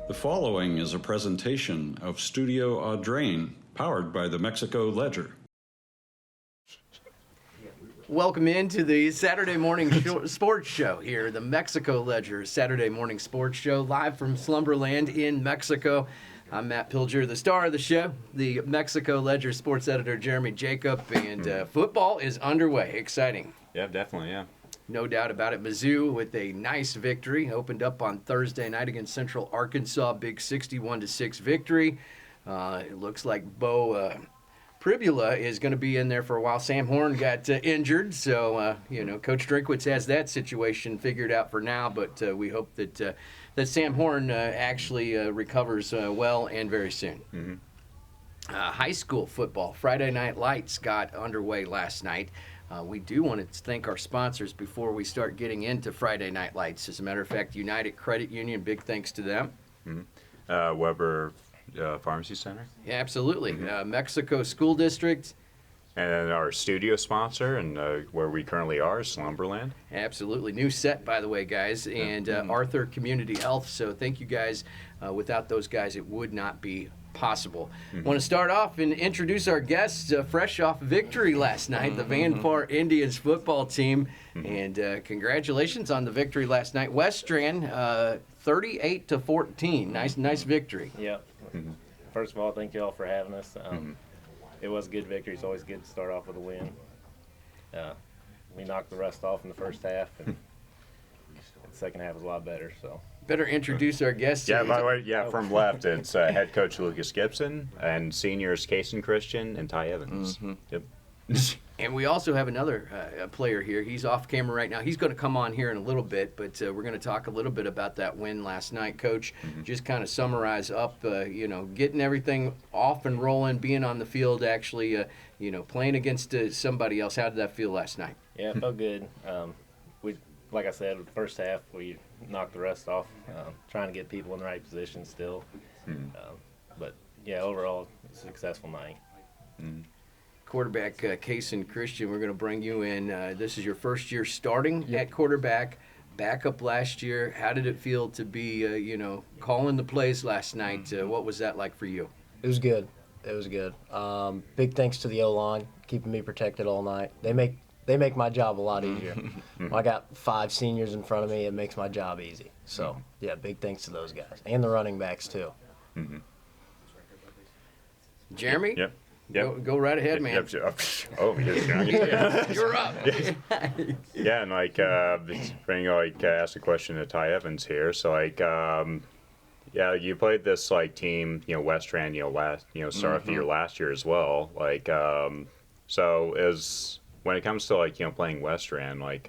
The following is a presentation of Studio Audrain, powered by the Mexico Ledger. Welcome into the Saturday morning sports show here, the Mexico Ledger Saturday morning sports show, live from Slumberland in Mexico. I'm Matt Pilger, the star of the show, the Mexico Ledger sports editor Jeremy Jacob, and football is underway. Exciting. Yeah, definitely, yeah. No doubt about it. Mizzou with a nice victory. Opened up on Thursday night against Central Arkansas. Big 61-6 victory. It looks like Bo Pribula is going to be in there for a while. Sam Horn got injured, so Coach Drinkwitz has that situation figured out for now. But we hope that Sam Horn actually recovers well and very soon. Mm-hmm. High school football Friday Night Lights got underway last night. We do want to thank our sponsors before we start getting into Friday Night Lights. As a matter of fact, United Credit Union, big thanks to them. Mm-hmm. Weber Pharmacy Center. Yeah, absolutely. Mm-hmm. Mexico School District. And our studio sponsor, and where we currently are, Slumberland. Absolutely. New set, by the way, guys, and Arthur Community Health. So thank you, guys. Without those guys, it would not be possible. Want to start off and introduce our guests fresh off victory last night, the Van Far Indians football team. And congratulations on the victory last night. West Strand, 38-14. Nice victory. Yep. First of all, thank you all for having us. It was a good victory. It's always good to start off with a win. We knocked the rust off in the first half, and the second half was a lot better. So better introduce our guests. Yeah, by the way, from left, it's head coach Lucas Gibson, and seniors Casey Christian and Ty Evans. Yep. And we also have another player here. He's off camera right now. He's going to come on here in a little bit, but we're going to talk a little bit about that win last night. Coach, just kind of summarize up, getting everything off and rolling, being on the field, actually, playing against somebody else. How did that feel last night? yeah, it felt good. Like I said, first half we knocked the rust off, trying to get people in the right position still. But yeah, overall, it's a successful night. Quarterback Casey Christian, we're going to bring you in. This is your first year starting at quarterback, backup last year. How did it feel to be, calling the plays last night? What was that like for you? It was good. Big thanks to the O-line, keeping me protected all night. They make my job a lot easier. When I got 5 seniors in front of me, it makes my job easy. So, yeah, big thanks to those guys. And the running backs, too. Jeremy? Yep. Go right ahead, man. You're up. Yeah, and ask a question to Ty Evans here. So you played this team, West Strand, start off the year last year as well. So is when it comes to playing West Strand, what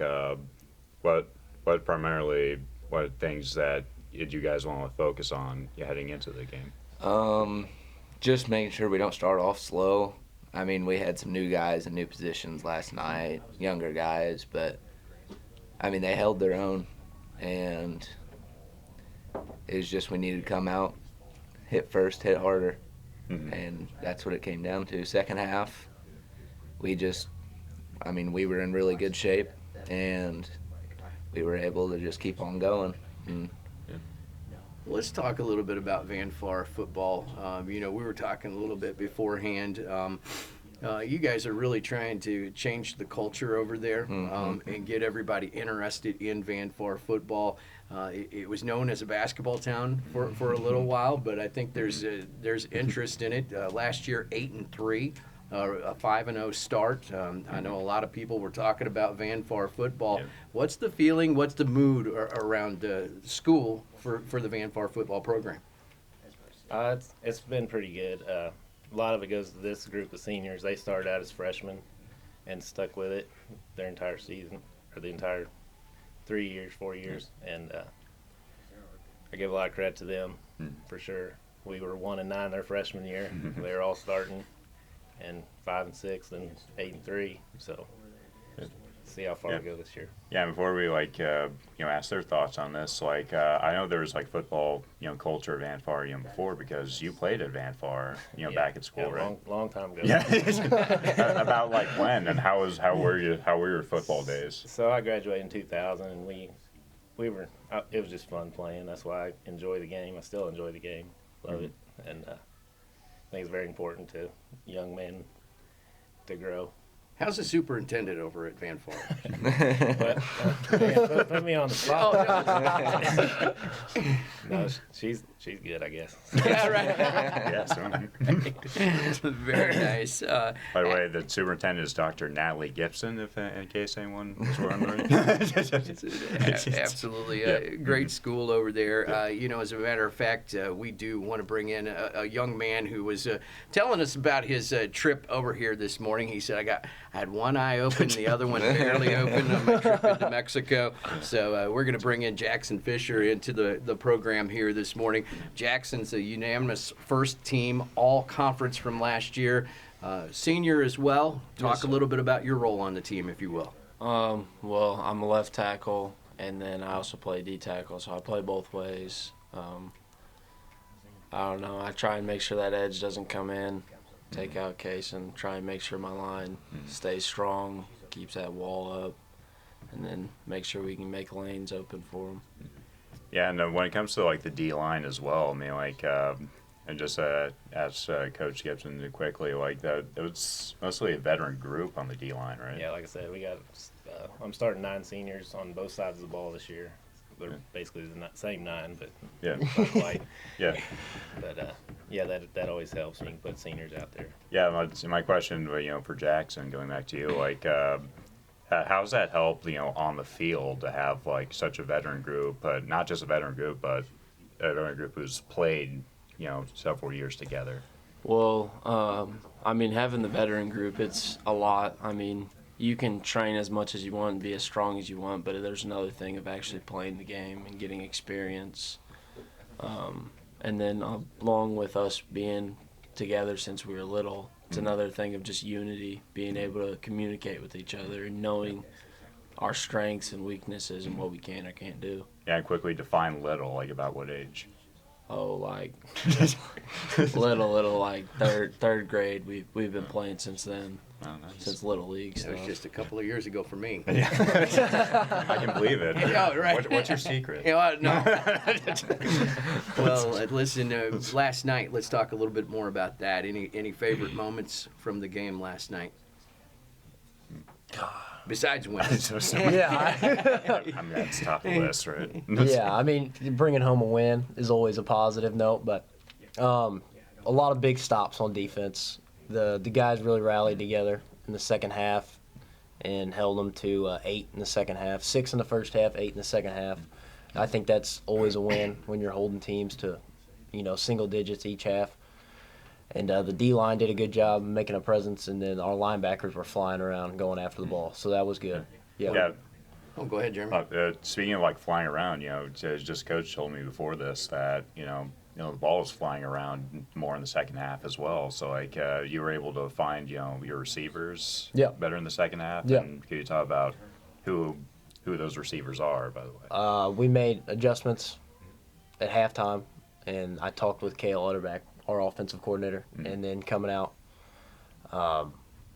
things that did you guys want to focus on heading into the game? Just making sure we don't start off slow. I mean, we had some new guys in new positions last night, younger guys, but, they held their own, and it was just we needed to come out, hit first, hit harder, and that's what it came down to. Second half, we were in really good shape, and we were able to just keep on going. Let's talk a little bit about Van Far football. We were talking a little bit beforehand. You guys are really trying to change the culture over there and get everybody interested in Van Far football. It was known as a basketball town for a little while, but I think there's interest in it. Last year, 8-3. A 5-0 start. I know a lot of people were talking about Van Far football. Yeah. What's the feeling? What's the mood around school for the Van Far football program? It's been pretty good. A lot of it goes to this group of seniors. They started out as freshmen and stuck with it their entire season, or the entire 3 years, 4 years. And I give a lot of credit to them for sure. We were 1-9 their freshman year. They were all starting. And 5-6, then 8-3. So, see how far we go this year. Yeah, before we ask their thoughts on this, I know there was football, culture at Van Far, before because you played at Van Far, back at school, right? Long time ago. Yeah. About when and how were your football days? So I graduated in 2000, and we it was just fun playing. That's why I enjoy the game. I still enjoy the game. Love it. And I think it's very important to young men to grow. How's the superintendent over at Van Fort? But man, put me on the spot. Oh, No, she's good, I guess. yeah, right. Yeah, so, Very nice. by the way, the superintendent is Dr. Natalie Gibson, if in case anyone was wondering. Absolutely. Great school over there. As a matter of fact, we do want to bring in a young man who was telling us about his trip over here this morning. He said, I had one eye open, the other one barely open on my trip into Mexico. So we're going to bring in Jackson Fisher into the program here this morning. Jackson's a unanimous first team all conference from last year. Senior as well. Talk a little bit about your role on the team, if you will. Well, I'm a left tackle, and then I also play D tackle, so I play both ways. I don't know. I try and make sure that edge doesn't come in, take out Case, and try and make sure my line stays strong, keeps that wall up, and then make sure we can make lanes open for them. Yeah, and when it comes to like the D line as well, I mean, like, and just ask Coach Gibson quickly, like that, it was mostly a veteran group on the D line, right? Yeah, like I said, we got. I'm starting 9 seniors on both sides of the ball this year. They're basically the same 9, but Yeah. not quite. Yeah. But yeah, that always helps. You can put seniors out there. Yeah, my question, for Jackson, going back to you, like, how's that help, on the field to have like such a veteran group, but not just a veteran group, but a veteran group who's played, several years together? Well, I mean, having the veteran group, it's a lot. I mean, you can train as much as you want and be as strong as you want, but there's another thing of actually playing the game and getting experience. And then along with us being together since we were little, it's another thing of just unity, being able to communicate with each other and knowing our strengths and weaknesses and what we can or can't do. Yeah, and quickly define little, like about what age? Oh, like little, like third grade. We've been playing since then, Oh, nice. since little league That stuff. was just a couple of years ago for me. I can believe it. Yeah, right. What's your secret? No. Well, listen, last night, let's talk a little bit more about that. Any favorite moments from the game last night? Besides winning. Yeah. I mean, that's top of the list, right? Yeah, I mean, bringing home a win is always a positive note, but a lot of big stops on defense. The guys really rallied together in the second half and held them to 8 in the second half, 6 in the first half, 8 in the second half. I think that's always a win when you're holding teams to, single digits each half. And the D-line did a good job making a presence, and then our linebackers were flying around going after the ball. So that was good. Yeah. Oh, go ahead, Jeremy. Speaking of like flying around, just Coach told me before this that the ball was flying around more in the second half as well. So like you were able to find your receivers better in the second half. Yeah. And can you talk about who those receivers are, by the way? We made adjustments at halftime, and I talked with Cale Utterback, our offensive coordinator, and then coming out,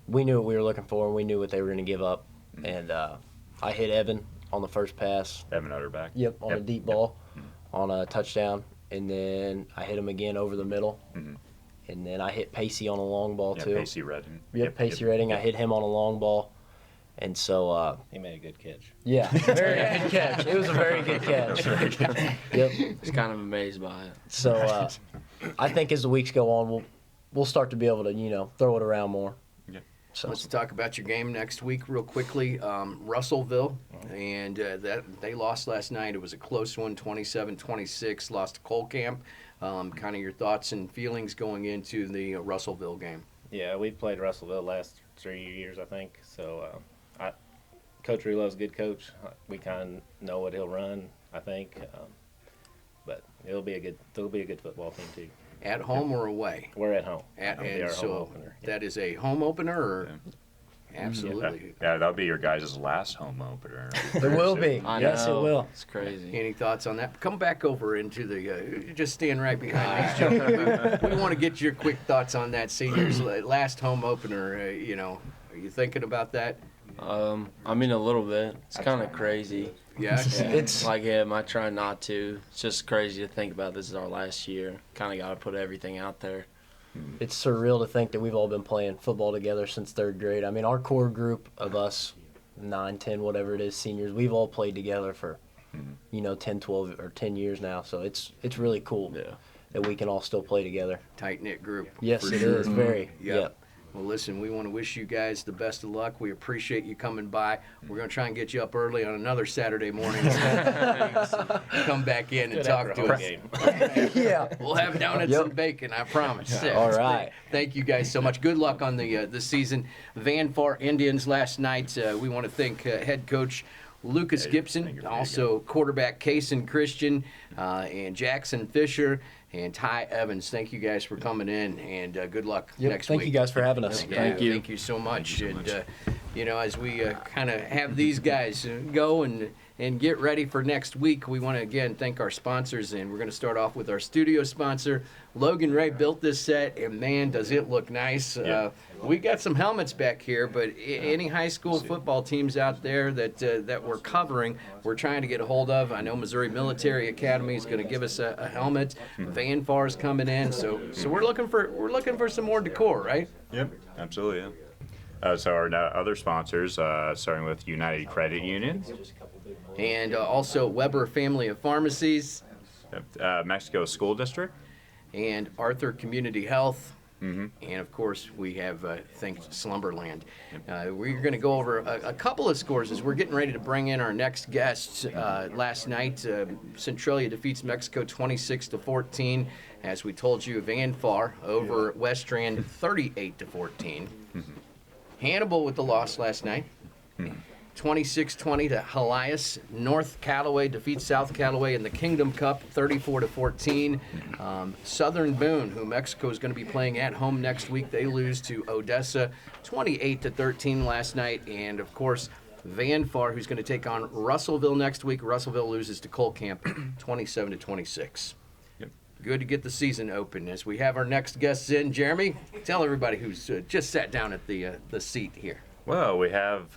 we knew what we were looking for, and we knew what they were going to give up. And I hit Evan on the first pass. Evan Utterback. Yep, on a deep ball, on a touchdown. And then I hit him again over the middle. And then I hit Pacey on a long ball, too. Pacey Redding. Yep, Pacey Redding. I hit him on a long ball. And so, He made a good catch. yeah, very good catch. It was a very good catch. Yep. I was kind of amazed by it. So I think as the weeks go on, we'll start to be able to, throw it around more. Yeah. So Let's talk about your game next week real quickly. Russellville, and that they lost last night. It was a close one, 27-26, lost to Colcamp. Kind of your thoughts and feelings going into the Russellville game. Yeah, we've played Russellville last 3 years, I think. So Coach Rulo's a good coach. We kind of know what he'll run, I think. But it'll be a good football team too. At home or away? We're at home. At, It'll be and our so home opener. that is a home opener, or Yeah, absolutely. that'll be your guys' last home opener. it will be. I Yes, know. it will. It's crazy. Any thoughts on that? Come back over into the. Just stand right behind me. We want to get your quick thoughts on that seniors' last home opener. Are you thinking about that? I mean, a little bit. It's kind of crazy. Yeah. It's Like him, I try not to. It's just crazy to think about this is our last year. Kind of got to put everything out there. it's surreal to think that we've all been playing football together since third grade. I mean, our core group of us, 9, 10, whatever it is, seniors, we've all played together for, 10, 12, or 10 years now. So it's really cool that we can all still play together. Tight-knit group. Yes, for it sure. is. Very. Yep. Yep. Well, listen, we want to wish you guys the best of luck. We appreciate you coming by. We're going to try and get you up early on another Saturday morning. Come back in and Good talk after to a us. home game. Yeah. We'll have donuts Yep. and bacon, I promise. All right. Thank you guys so much. Good luck on the season. Van Far Indians last night. We want to thank head coach Lucas Gibson, also quarterback Kaysen Christian, and Jackson Fisher, and Ty Evans. Thank you guys for coming in, and good luck next week. Thank you guys for having us. Yeah, Thank you. Thank you so much. And, as we kind of have these guys go and get ready for next week, we want to, again, thank our sponsors. And we're going to start off with our studio sponsor. Logan Ray built this set, and, man, does it look nice. Yeah. We got some helmets back here, but any high school football teams out there that we're covering, we're trying to get a hold of. I know Missouri Military Academy is going to give us a helmet. Van Far's coming in, so we're looking for some more decor, right? Yep, absolutely. Yeah. So our other sponsors, starting with United Credit Union, And also Weber Family of Pharmacies Mexico School District. and Arthur Community Health. And of course, we have thanked Slumberland. We're going to go over a couple of scores as we're getting ready to bring in our next guests. Last night, Centralia defeats Mexico 26-14. As we told you, Van Far over West Strand 38-14. Hannibal with the loss last night. 26-20 to Helias. North Callaway defeats South Callaway in the Kingdom Cup, 34-14. Southern Boone, who Mexico is going to be playing at home next week, they lose to Odessa, 28-13 last night. And of course, Van Far, who's going to take on Russellville next week. Russellville loses to Cole Camp, 27-26. Yep. Good to get the season open. As we have our next guests in, Jeremy, tell everybody who's just sat down at the seat here. Well, we have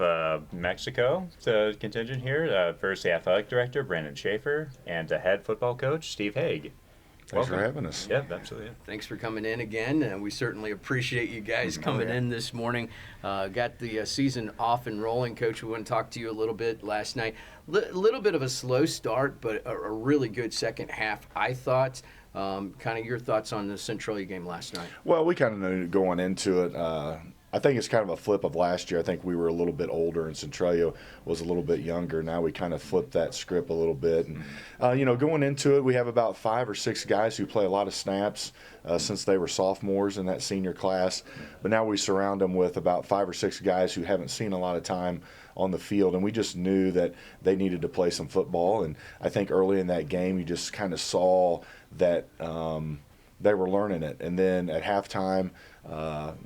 Mexico contingent here. First, the athletic director, Brandon Schafer, and the head football coach, Steve Haig. Thanks for having us. Yep, absolutely. Thanks for coming in again. We certainly appreciate you guys coming in this morning. Got the season off and rolling. Coach, we want to talk to you a little bit last night. Little bit of a slow start, but a really good second half, I thought. Kind of your thoughts on the Centralia game last night? Well, we kind of knew going into it. I think it's kind of a flip of last year. I think we were a little bit older and Centralia was a little bit younger. Now we kind of flipped that script a little bit. And, going into it, we have about 5 or 6 guys who play a lot of snaps since they were sophomores in that senior class. But now we surround them with about 5 or 6 guys who haven't seen a lot of time on the field. And we just knew that they needed to play some football. And I think early in that game, you just kind of saw that they were learning it. And then at halftime,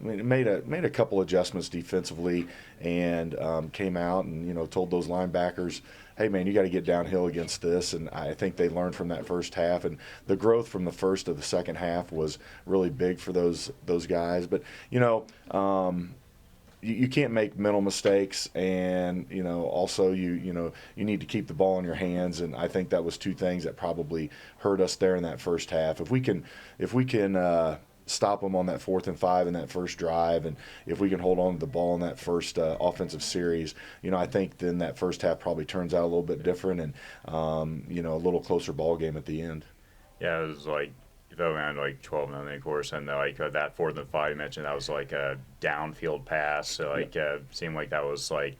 made a couple adjustments defensively and came out and told those linebackers, hey man, you got to get downhill against this. And I think they learned from that first half, and the growth from the first to the second half was really big for those guys. But you can't make mental mistakes, and also you need to keep the ball in your hands. And I think that was 2 things that probably hurt us there in that first half. If we can stop them on that 4th and 5 in that first drive, and if we can hold on to the ball in that first offensive series, I think then that first half probably turns out a little bit different, and a little closer ball game at the end. Yeah, it was like, if I went like 12-0, of course, and that 4th and 5 you mentioned, that was like a downfield pass. So seemed like that was like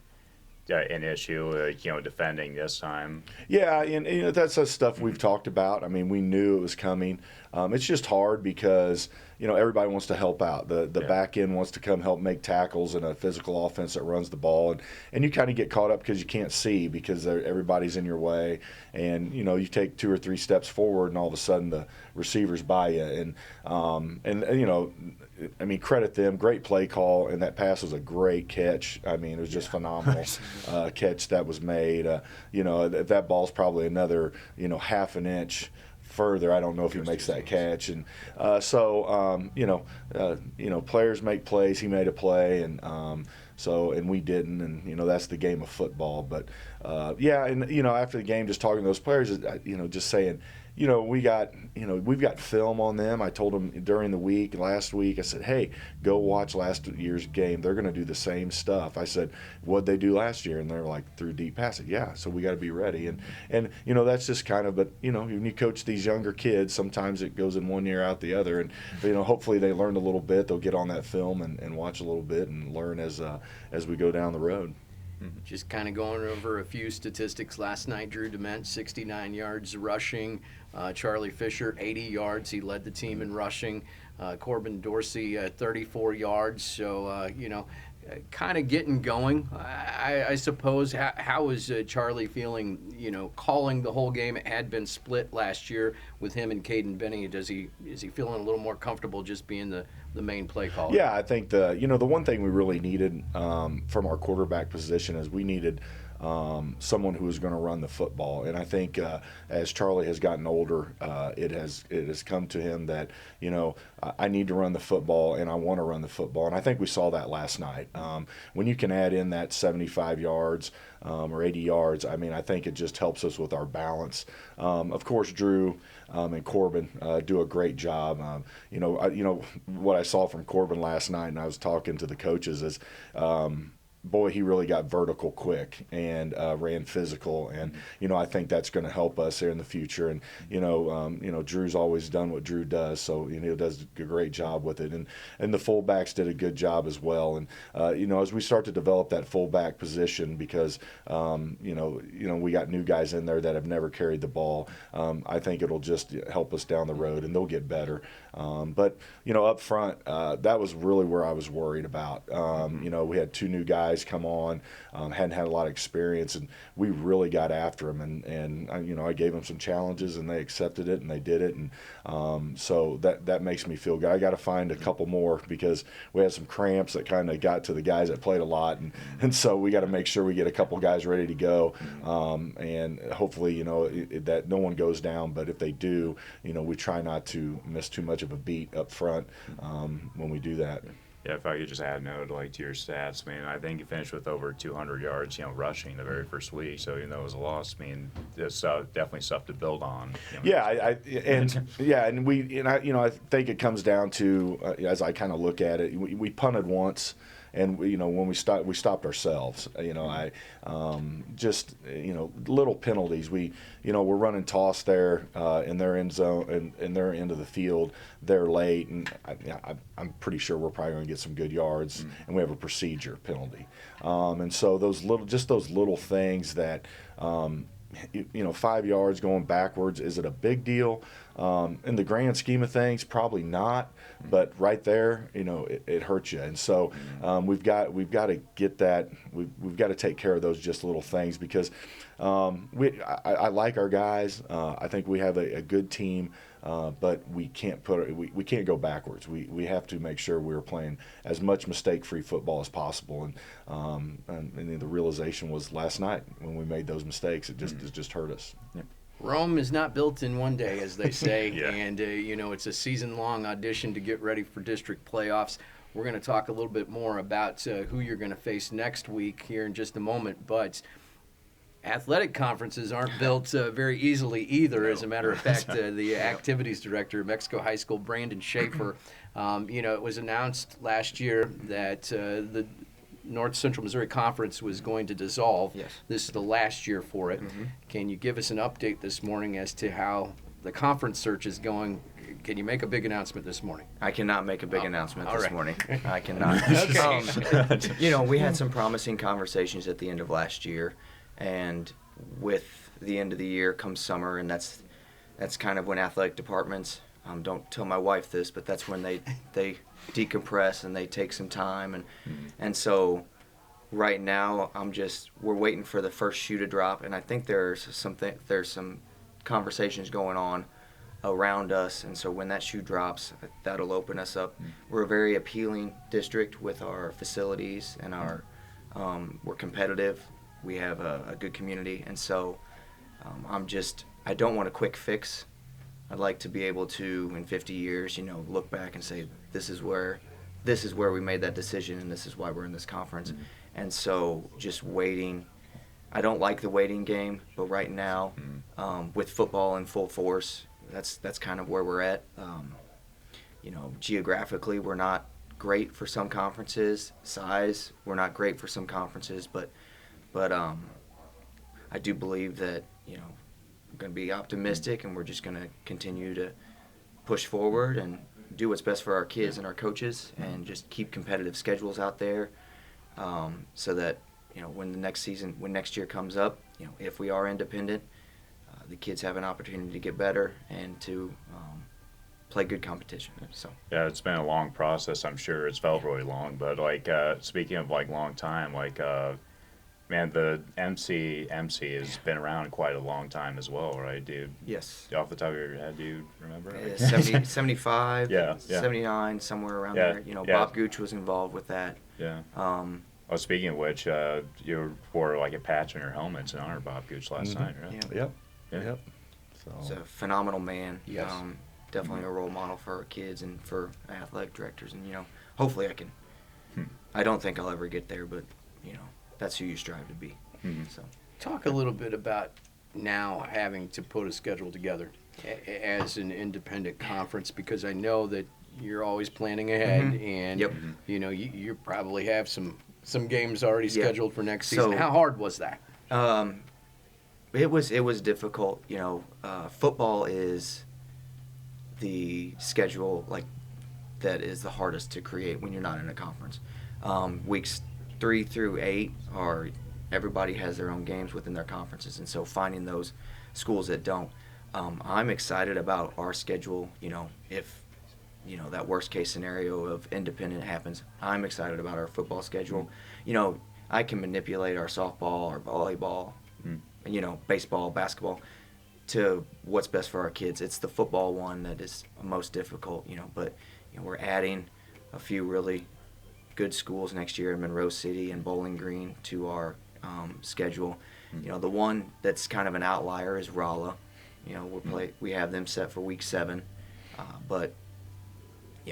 an issue, defending this time. Yeah, and that's the stuff we've talked about. I mean, we knew it was coming. It's just hard because everybody wants to help out. The back end wants to come help make tackles in a physical offense that runs the ball, and you kind of get caught up because you can't see because everybody's in your way, and you take 2 or 3 steps forward, and all of a sudden the receivers by you, and I mean, credit them, great play call, and that pass was a great catch. I mean, it was just phenomenal catch that was made. That ball's probably another half an inch further, I don't know if he makes that catch. And players make plays. He made a play, and So, and we didn't, and that's the game of football. But yeah, and after the game, just talking to those players, just saying, we've got film on them. I told them during the week, last week, I said, hey, go watch last year's game. They're going to do the same stuff. I said, what'd they do last year? And they're like, threw deep passes. Yeah, so we got to be ready. And that's just kind of, but, when you coach these younger kids, sometimes it goes in one ear out the other. And, hopefully they learned a little bit. They'll get on that film and watch a little bit and learn as we go down the road. Just kind of going over a few statistics last night. Drew Dement, 69 yards rushing. Charlie Fisher, 80 yards. He led the team in rushing. Corbin Dorsey, 34 yards. So, kind of getting going, I suppose. How is Charlie feeling, calling the whole game? It had been split last year with him and Caden Benny. Is he feeling a little more comfortable just being the main play caller? Yeah, I think the one thing we really needed from our quarterback position is we needed someone who was going to run the football. And I think as Charlie has gotten older, it has come to him that, I need to run the football and I want to run the football. And I think we saw that last night. When you can add in that 75 yards or 80 yards, I think it just helps us with our balance. Of course, Drew and Corbin do a great job. What I saw from Corbin last night, and I was talking to the coaches, is boy, he really got vertical quick and ran physical, and I think that's going to help us here in the future. And Drew's always done what Drew does, so he does a great job with it. And the fullbacks did a good job as well. And as we start to develop that fullback position, because we got new guys in there that have never carried the ball, I think it'll just help us down the road, and they'll get better. But up front, that was really where I was worried about. We had two new guys come on, hadn't had a lot of experience, and we really got after them. And I gave them some challenges, and they accepted it, and they did it. And so that makes me feel good. I got to find a couple more, because we had some cramps that kind of got to the guys that played a lot, and so we got to make sure we get a couple guys ready to go, and hopefully that no one goes down. But if they do, we try not to miss too much of a beat up front when we do that. Yeah, if I could just add a note to your stats, I think you finished with over 200 yards, rushing the very first week. So even though it was a loss, it's definitely stuff to build on. Yeah, I think it comes down to as I kind of look at it, we punted once. And when we stopped ourselves. Little penalties. We're running toss there in their end zone, in their end of the field. They're late, and I'm pretty sure we're probably going to get some good yards. And we have a procedure penalty. And so those little things that. 5 yards going backwards, is it a big deal? In the grand scheme of things, probably not. But right there, it hurts you. And so we've got to get that. We've got to take care of those just little things, because I like our guys. I think we have a good team. But we can't we can't go backwards. We have to make sure we're playing as much mistake-free football as possible. And the realization was last night when we made those mistakes. It just hurt us. Yeah. Rome is not built in one day, as they say. Yeah. And it's a season-long audition to get ready for district playoffs. We're going to talk a little bit more about who you're going to face next week here in just a moment, but athletic conferences aren't built very easily either. As a matter of fact, the activities director of Mexico High School, Brandon Schafer, it was announced last year that the North Central Missouri Conference was going to dissolve. Yes. This is the last year for it. Mm-hmm. Can you give us an update this morning as to how the conference search is going? Can you make a big announcement this morning? I cannot make a big announcement this right. morning. I cannot. Okay. We had some promising conversations at the end of last year, and with the end of the year comes summer, and that's kind of when athletic departments, don't tell my wife this, but that's when they decompress and they take some time, and so right now we're waiting for the first shoe to drop, and I think there's some conversations going on around us, and so when that shoe drops, that'll open us up. We're a very appealing district with our facilities, and we're competitive. We have a good community, and so I don't want a quick fix. I'd like to be able to, in 50 years, look back and say, this is where this is where we made that decision, and this is why we're in this conference. And so just waiting. I don't like the waiting game, but right now, with football in full force, that's kind of where we're at. Geographically, we're not great for some conferences. Size, we're not great for some conferences, but I do believe that we're going to be optimistic, and we're just going to continue to push forward and do what's best for our kids and our coaches, and just keep competitive schedules out there, so that when next year comes up, if we are independent, the kids have an opportunity to get better and to play good competition. So Yeah, it's been a long process. I'm sure it's felt really long, but speaking of long time, man, the MC has been around quite a long time as well, right, dude? yes, Off the top of your head, do you remember? 75, Yeah. 79, somewhere around Yeah, there. yeah. Bob Gooch was involved with that. Yeah. Um, Speaking of which, you wore a patch on your helmets in honor of Bob Gooch last night, right? yeah. Yep. He's So a phenomenal man. Yes. Definitely a role model for our kids and for athletic directors. And hopefully I can. I don't think I'll ever get there, but that's who you strive to be. So Talk a little bit about now having to put a schedule together as an independent conference, because I know that you're always planning ahead, and Yep. you probably have some games already Yeah. scheduled for next season. So- How hard was that? it was difficult. Football is the schedule that is the hardest to create when you're not in a conference. Weeks 3 through 8 are everybody has their own games within their conferences, and so finding those schools that don't. I'm excited about our schedule. If that worst case scenario of independent happens, I'm excited about our football schedule. I can manipulate our softball, our volleyball, baseball, basketball to what's best for our kids. It's the football one that is most difficult, but we're adding a few really good schools next year in Monroe City and Bowling Green to our schedule. The one that's kind of an outlier is Rolla. We have them set for week 7, but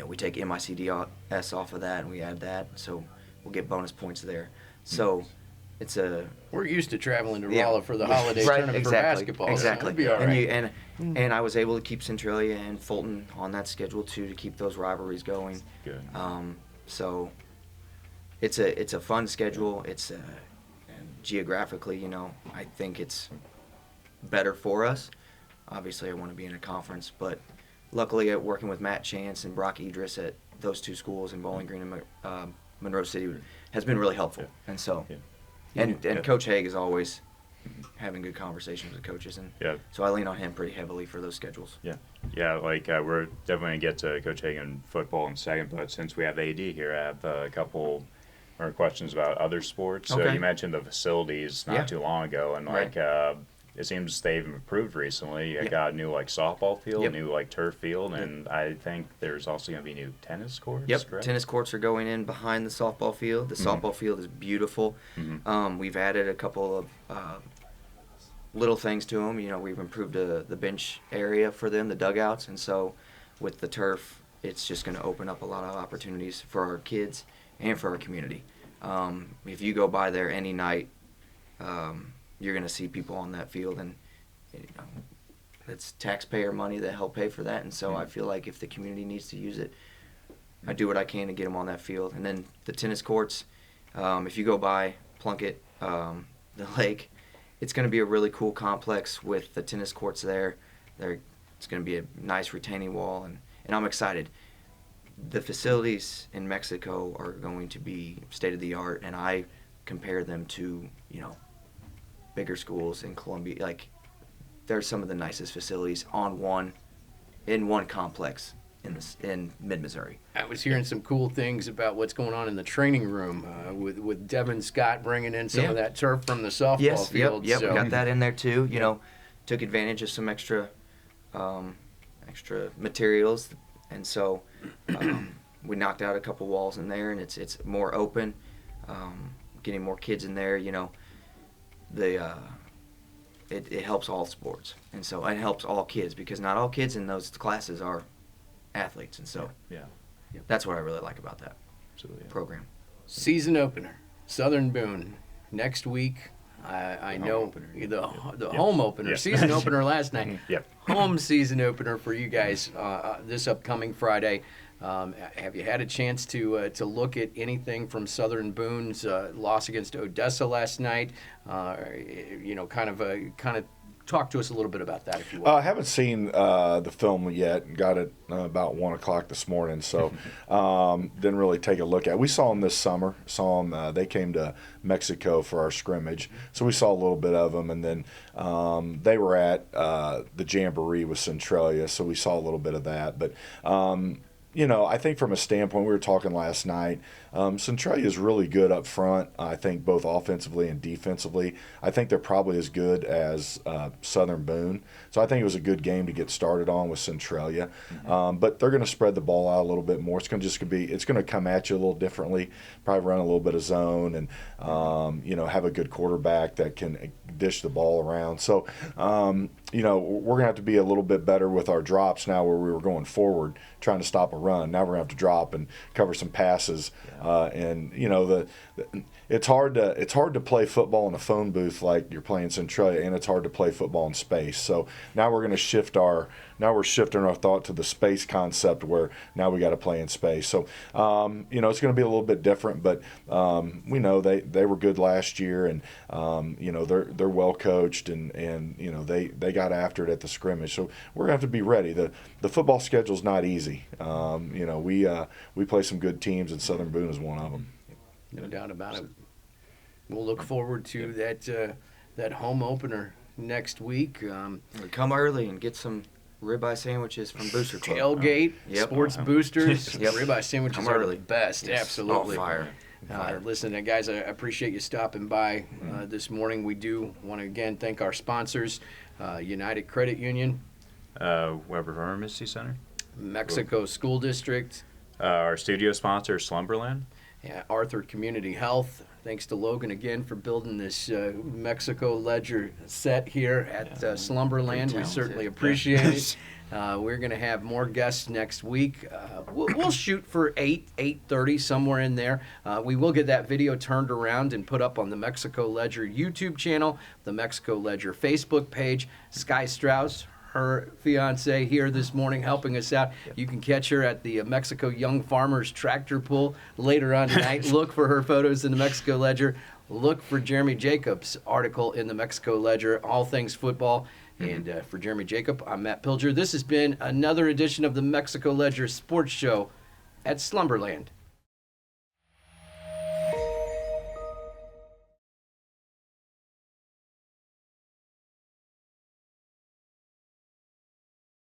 we take MICDS off of that and we add that, so we'll get bonus points there. So it's We're used to traveling to Yeah. Rolla for the holiday right, tournament for basketball. so Exactly. it'll be all right. And I was able to keep Centralia and Fulton on that schedule too, to keep those rivalries going. Good. So it's a fun schedule. It's and geographically, I think it's better for us. Obviously, I want to be in a conference, but luckily, working with Matt Chance and Brock Idris at those two schools in Bowling Green and Monroe City has been really helpful. And so, Yeah. and Coach Haig is always having good conversations with coaches, and Yeah. so I lean on him pretty heavily for those schedules. Yeah, we're definitely going to get to Coach Hagan football in a second, but since we have AD here, I have a couple more questions about other sports. So Okay. you mentioned the facilities not Yeah. too long ago, and Right. it seems they've improved recently. You Yeah. got a new softball field, Yep. new turf field, Yep. and I think there's also going to be new tennis courts. Yep, correct? tennis courts are going in behind the softball field. The softball field is beautiful. We've added a couple of little things to them. We've improved the bench area for them, the dugouts, and so with the turf, it's just going to open up a lot of opportunities for our kids and for our community. If you go by there any night, you're going to see people on that field, and it's taxpayer money that help pay for that, and so I feel like if the community needs to use it, I do what I can to get them on that field. And then the tennis courts, if you go by Plunkett, the lake, it's going to be a really cool complex with the tennis courts there. It's going to be a nice retaining wall, and I'm excited. The facilities in Mexico are going to be state-of-the-art, and I compare them to, bigger schools in Columbia. They're some of the nicest facilities in one complex in mid-Missouri. I was hearing some cool things about what's going on in the training room with Devin Scott bringing in some of that turf from the softball field. Yep, so. we got that in there too. Took advantage of some extra materials, and so we knocked out a couple walls in there, and it's more open, getting more kids in there. It helps all sports, and so it helps all kids, because not all kids in those classes are athletes, and so Yeah. That's what I really like about that Absolutely. program. Season opener, Southern Boone, next week. I know the home opener, Yeah. season opener last night. Yep. Home season opener for you guys this upcoming Friday. Have you had a chance to look at anything from Southern Boone's loss against Odessa last night? Kind of talk to us a little bit about that, if you will. I haven't seen the film yet. Got it about 1 o'clock this morning, so didn't really take a look at it. We saw them this summer. Saw them. They came to Mexico for our scrimmage, so we saw a little bit of them. And then they were at the Jamboree with Centralia, so we saw a little bit of that. But I think from a standpoint, we were talking last night, Centralia is really good up front, I think both offensively and defensively. I think they're probably as good as Southern Boone. So I think it was a good game to get started on with Centralia. But they're going to spread the ball out a little bit more. It's going to come at you a little differently, probably run a little bit of zone and, have a good quarterback that can dish the ball around. So, we're going to have to be a little bit better with our drops now where we were going forward, trying to stop a run. Now we're going to have to drop and cover some passes. It's hard to play football in a phone booth like you're playing Centralia, and it's hard to play football in space. So now we're going to shifting our thought to the space concept where now we got to play in space. So it's going to be a little bit different, but we know they were good last year, and they're well coached, and they got after it at the scrimmage. So we're going to have to be ready. The football schedule's not easy. We play some good teams, and Southern Boone is one of them. No doubt about it. We'll look forward to that home opener next week. Come early and get some ribeye sandwiches from Booster Club. Tailgate, Yep. sports boosters, Yep. ribeye sandwiches Come are early. the best. Yes. Absolutely. Oh, fire. Listen, guys, I appreciate you stopping by this morning. We do want to again thank our sponsors, United Credit Union, Weber Pharmacy Center. Mexico School District, Our studio sponsor is Slumberland. Arthur Community Health. Thanks to Logan again for building this Mexico Ledger set here at Slumberland. We certainly appreciate it. We're going to have more guests next week. We'll shoot for 8:30, somewhere in there. We will get that video turned around and put up on the Mexico Ledger YouTube channel, the Mexico Ledger Facebook page. Sky Strauss, her fiance, here this morning helping us out. You can catch her at the Mexico Young Farmers Tractor Pull later on tonight. Look for her photos in the Mexico Ledger. Look for Jeremy Jacob's article in the Mexico Ledger, all things football. And for Jeremy Jacob, I'm Matt Pilger. This has been another edition of the Mexico Ledger Sports Show at Slumberland.